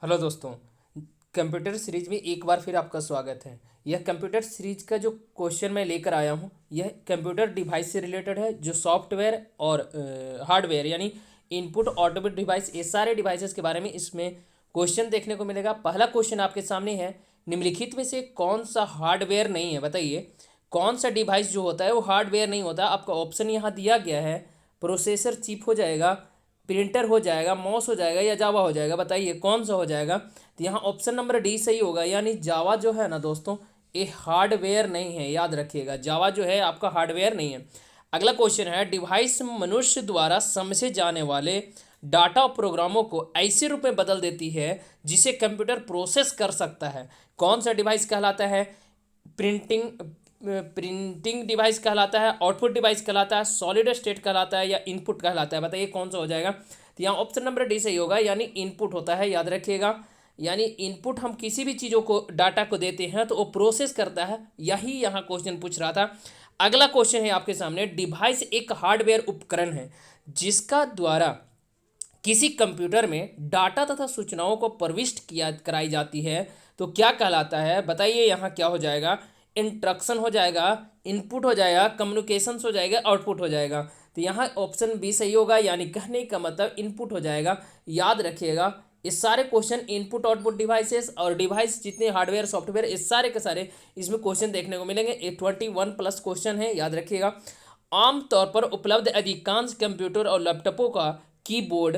Hello दोस्तों। Computer series में एक बार फिर आपका स्वागत है। यह कंप्यूटर सीरीज का जो क्वेश्चन मैं लेकर आया हूँ यह कंप्यूटर डिवाइस से रिलेटेड है। जो सॉफ्टवेयर और हार्डवेयर यानी इनपुट आउटपुट डिवाइस, ये सारे डिवाइसेस के बारे में इसमें क्वेश्चन देखने को मिलेगा। पहला क्वेश्चन आपके सामने है, निम्नलिखित में से कौन सा हार्डवेयर नहीं है, बताइए। कौन सा डिवाइस जो होता है वो हार्डवेयर नहीं होता। आपका ऑप्शन यहाँ दिया गया है, प्रोसेसर चिप हो जाएगा, प्रिंटर हो जाएगा, माउस हो जाएगा या जावा हो जाएगा। बताइए कौन सा हो जाएगा। तो यहाँ ऑप्शन नंबर डी सही होगा, यानी जावा जो है ना दोस्तों, ये हार्डवेयर नहीं है, याद रखिएगा। जावा जो है आपका हार्डवेयर नहीं है। अगला क्वेश्चन है, डिवाइस मनुष्य द्वारा समझे जाने वाले डाटा और प्रोग्रामों को ऐसे रूप में बदल देती है जिसे कंप्यूटर प्रोसेस कर सकता है। कौन सा डिवाइस कहलाता है? प्रिंटिंग प्रिंटिंग डिवाइस कहलाता है, आउटपुट डिवाइस कहलाता है, सॉलिड स्टेट कहलाता है या इनपुट कहलाता है। बताइए कौन सा हो जाएगा। तो यहाँ ऑप्शन नंबर डी सही होगा, यानी इनपुट होता है, याद रखिएगा। यानी इनपुट हम किसी भी चीज़ों को, डाटा को देते हैं तो वो प्रोसेस करता है। यही यहाँ क्वेश्चन पूछ रहा था। अगला क्वेश्चन है आपके सामने, डिवाइस एक हार्डवेयर उपकरण है जिसका द्वारा किसी कंप्यूटर में डाटा तथा सूचनाओं को प्रविष्ट किया कराई जाती है तो क्या कहलाता है। बताइए यहाँ क्या हो जाएगा। इंस्ट्रक्शन हो जाएगा, इनपुट हो जाएगा, कम्युनिकेशंस हो जाएगा, आउटपुट हो जाएगा। तो यहाँ ऑप्शन बी सही होगा, यानी कहने का मतलब इनपुट हो जाएगा। याद रखिएगा, इस सारे क्वेश्चन इनपुट आउटपुट डिवाइसेस और डिवाइस जितने हार्डवेयर सॉफ्टवेयर, इस सारे के सारे इसमें क्वेश्चन देखने को मिलेंगे। ये 21+ क्वेश्चन है, याद रखिएगा। आमतौर पर उपलब्ध अधिकांश कंप्यूटर और लैपटॉपों का कीबोर्ड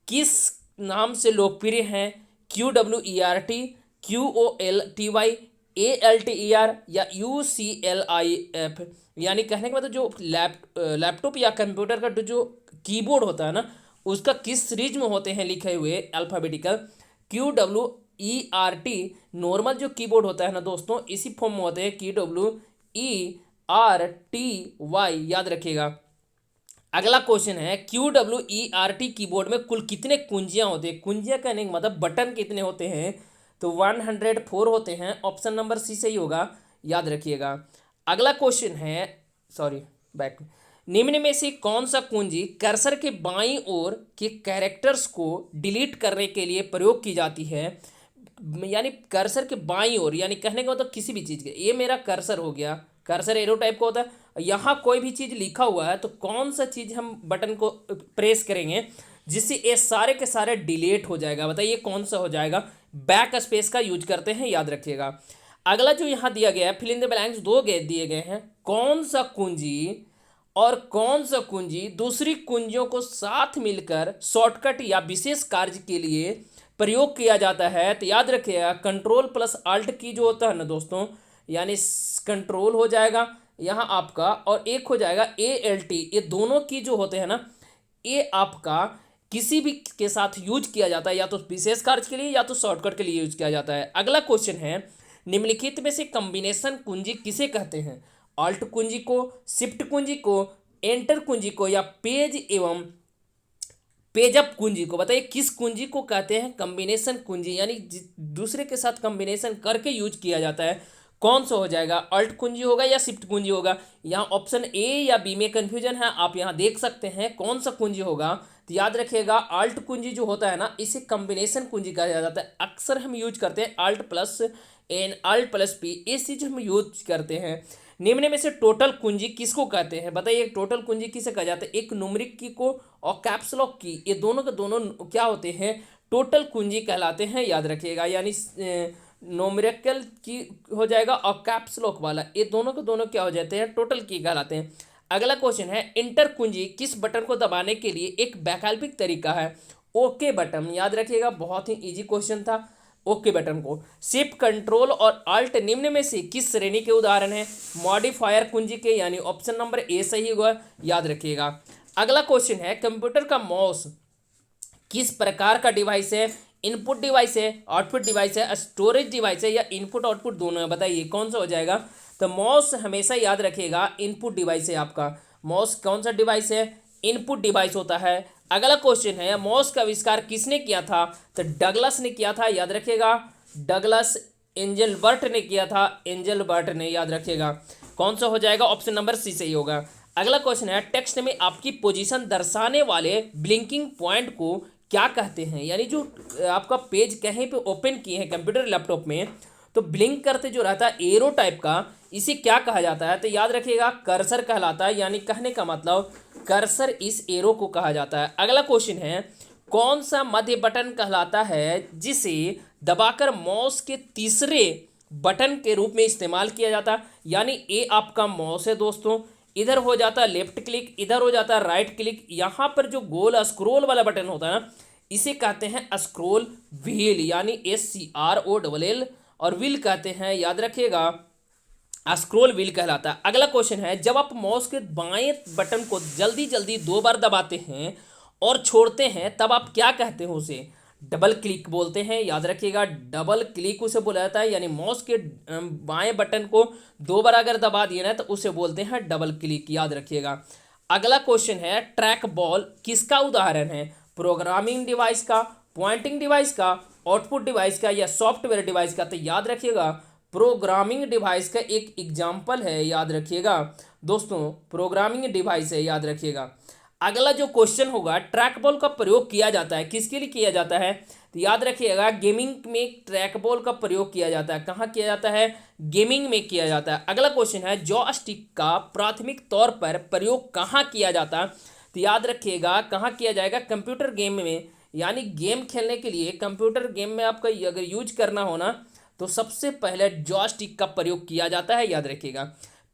किस नाम से लोकप्रिय हैं? QWERT, QOLTY, ALTER या UCLIF। यानी कहने के मतलब जो लैपटॉप या कंप्यूटर का जो कीबोर्ड होता है ना, उसका किस सीरीज में होते हैं लिखे हुए अल्फ़ाबेटिकल। QWERT नॉर्मल जो कीबोर्ड होता है ना दोस्तों, इसी फॉर्म में होते हैं QWERTY, याद रखिएगा। अगला क्वेश्चन है, QWERT कीबोर्ड में कुल कितने कुंजियां होते हैं? कुंजियां कहने का मतलब बटन कितने होते हैं? तो 104 होते हैं। ऑप्शन नंबर सी सही होगा, याद रखिएगा। अगला क्वेश्चन है, सॉरी बैक, निम्न में से कौन सा कुंजी कर्सर के बाईं ओर के कैरेक्टर्स को डिलीट करने के लिए प्रयोग की जाती है? यानी कर्सर के बाईं ओर, यानी कहने का मतलब किसी भी चीज़ के, ये मेरा कर्सर हो गया, कर्सर एरो टाइप का होता है। यहाँ कोई भी चीज़ लिखा हुआ है तो कौन सा चीज़ हम बटन को प्रेस करेंगे जिससे ये सारे के सारे डिलीट हो जाएगा। बताइए कौन सा हो जाएगा। बैक स्पेस का यूज करते हैं, याद रखिएगा। अगला जो यहाँ दिया गया है, फिल इन द ब्लैंक्स, दो दिए गए हैं। कौन सा कुंजी और कौन सा कुंजी दूसरी कुंजियों को साथ मिलकर शॉर्टकट या विशेष कार्य के लिए प्रयोग किया जाता है? तो याद रखिएगा, कंट्रोल प्लस अल्ट की जो होता है ना दोस्तों, यानी कंट्रोल हो जाएगा यहाँ आपका, और एक हो जाएगा ALT। ये दोनों की जो होते हैं ना, ये आपका किसी भी के साथ यूज किया जाता है, या तो विशेष कार्य के लिए या तो शॉर्टकट के लिए यूज किया जाता है। अगला क्वेश्चन है, निम्नलिखित में से कॉम्बिनेशन कुंजी किसे कहते हैं? ऑल्ट कुंजी को, शिफ्ट कुंजी को, एंटर कुंजी को या पेज एवं पेजअप कुंजी को। बताइए किस कुंजी को कहते हैं कॉम्बिनेशन कुंजी, यानी दूसरे के साथ कॉम्बिनेशन करके यूज किया जाता है। कौन सा हो जाएगा? अल्ट कुंजी होगा या शिफ्ट कुंजी होगा? यहाँ ऑप्शन ए या बी में कन्फ्यूजन है, आप यहाँ देख सकते हैं कौन सा कुंजी होगा। तो याद रखिएगा, अल्ट कुंजी जो होता है ना, इसे कॉम्बिनेशन कुंजी कहा जाता है। अक्सर हम यूज करते हैं alt plus N, alt plus P, ये चीज हम यूज करते हैं। निम्न में से टोटल कुंजी किसको कहते हैं? बताइए टोटल कुंजी किसे कहा जाता है? एक न्यूमरिक की को और कैप्स लॉक की, ये दोनों के दोनों क्या होते हैं? टोटल कुंजी कहलाते हैं, याद रखिएगा। यानी न्यूमेरिकल की हो जाएगा और कैप्स लॉक वाला, ये दोनों के दोनों क्या हो जाते हैं? टोटल की कहलाते हैं। अगला क्वेश्चन है, इंटर कुंजी किस बटन को दबाने के लिए एक वैकल्पिक तरीका है? ओके बटन, याद रखिएगा, बहुत ही इजी क्वेश्चन था। ओके बटन को। शिफ्ट, कंट्रोल और अल्ट निम्न में से किस श्रेणी के उदाहरण हैं? मॉडिफायर कुंजी के, यानी ऑप्शन नंबर ए सही होगा, याद रखिएगा। अगला क्वेश्चन है, कंप्यूटर का माउस किस प्रकार का डिवाइस है? इनपुट डिवाइस है, आउटपुट डिवाइस है, स्टोरेज डिवाइस है या इनपुट आउटपुट दोनों है? बताइए कौन सा हो जाएगा। तो माउस हमेशा याद रखिएगा इनपुट डिवाइस है आपका। माउस कौन सा डिवाइस है? इनपुट डिवाइस होता है। अगला क्वेश्चन है, माउस का आविष्कार किसने किया था? तो डगलस ने किया था, याद रखिएगा। डगलस एंजलबर्ट ने किया था, एंजलबर्ट ने, याद रखिएगा। कौन सा हो जाएगा? ऑप्शन नंबर सी सही होगा। अगला क्वेश्चन है, टेक्स्ट में आपकी पोजीशन दर्शाने वाले ब्लिंकिंग पॉइंट को क्या कहते हैं, यानी जो आपका पेज कहीं पे ओपन किए हैं कंप्यूटर लैपटॉप में तो ब्लिंक करते जो रहता है एरो टाइप का, इसे क्या कहा जाता है? तो याद रखिएगा कर्सर कहलाता है, यानी कहने का मतलब कर्सर इस एरो को कहा जाता है। अगला क्वेश्चन है, कौन सा मध्य बटन कहलाता है जिसे दबाकर माउस के तीसरे बटन के रूप में इस्तेमाल किया जाता है? यानी ए आपका माउस है दोस्तों, इधर हो जाता है लेफ्ट क्लिक, इधर हो जाता है राइट क्लिक, यहाँ पर जो गोल स्क्रोल वाला बटन होता है ना, इसे कहते हैं स्क्रोल व्हील, यानी SCROLL, और व्हील कहते हैं, याद रखिएगा, स्क्रोल व्हील कहलाता है। अगला क्वेश्चन है, जब आप माउस के बाएं बटन को जल्दी जल्दी 2 बार दबाते हैं और छोड़ते हैं तब आप क्या कहते हैं? उसे डबल क्लिक बोलते हैं, याद रखिएगा, डबल क्लिक उसे बोला जाता है। यानी माउस के बाएं बटन को 2 बार अगर दबा दिए ना तो उसे बोलते हैं डबल क्लिक, याद रखिएगा। अगला क्वेश्चन है, ट्रैक बॉल किसका उदाहरण है? प्रोग्रामिंग डिवाइस का, पॉइंटिंग डिवाइस का, आउटपुट डिवाइस का, या सॉफ्टवेयर डिवाइस का? तो याद रखिएगा प्रोग्रामिंग डिवाइस का एक एग्जाम्पल है, याद रखिएगा दोस्तों, प्रोग्रामिंग डिवाइस है, याद रखिएगा। अगला जो क्वेश्चन होगा, ट्रैक बॉल का प्रयोग किया जाता है किसके लिए किया जाता है? तो याद रखिएगा गेमिंग में ट्रैक बॉल का प्रयोग किया जाता है। कहाँ किया जाता है? गेमिंग में किया जाता है। अगला क्वेश्चन है, जॉयस्टिक का प्राथमिक तौर पर प्रयोग कहाँ किया जाता है? तो याद रखिएगा कहाँ किया जाएगा? कंप्यूटर गेम में, यानी गेम खेलने के लिए कंप्यूटर गेम में आपका अगर यूज करना हो ना तो सबसे पहले जॉयस्टिक का प्रयोग किया जाता है, याद रखिएगा।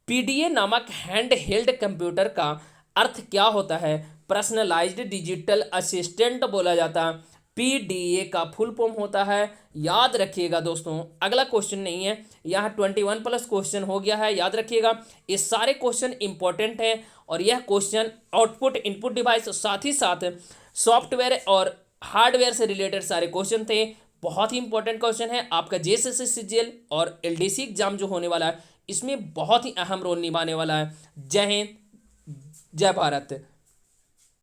PDA नामक हैंड हेल्ड कंप्यूटर का अर्थ क्या होता है? पर्सनलाइज्ड डिजिटल असिस्टेंट बोला जाता है। PDA का फुल फॉर्म होता है, याद रखिएगा दोस्तों। अगला क्वेश्चन नहीं है, यहाँ 21+ क्वेश्चन हो गया है, याद रखिएगा। ये सारे क्वेश्चन इंपॉर्टेंट है और यह क्वेश्चन आउटपुट इनपुट डिवाइस साथ ही साथ सॉफ्टवेयर और हार्डवेयर से रिलेटेड सारे क्वेश्चन थे। बहुत ही इंपॉर्टेंट क्वेश्चन है आपका JSS CGL और LDC एग्जाम जो होने वाला है इसमें बहुत ही अहम रोल निभाने वाला है। जय हिंद, जय भारत।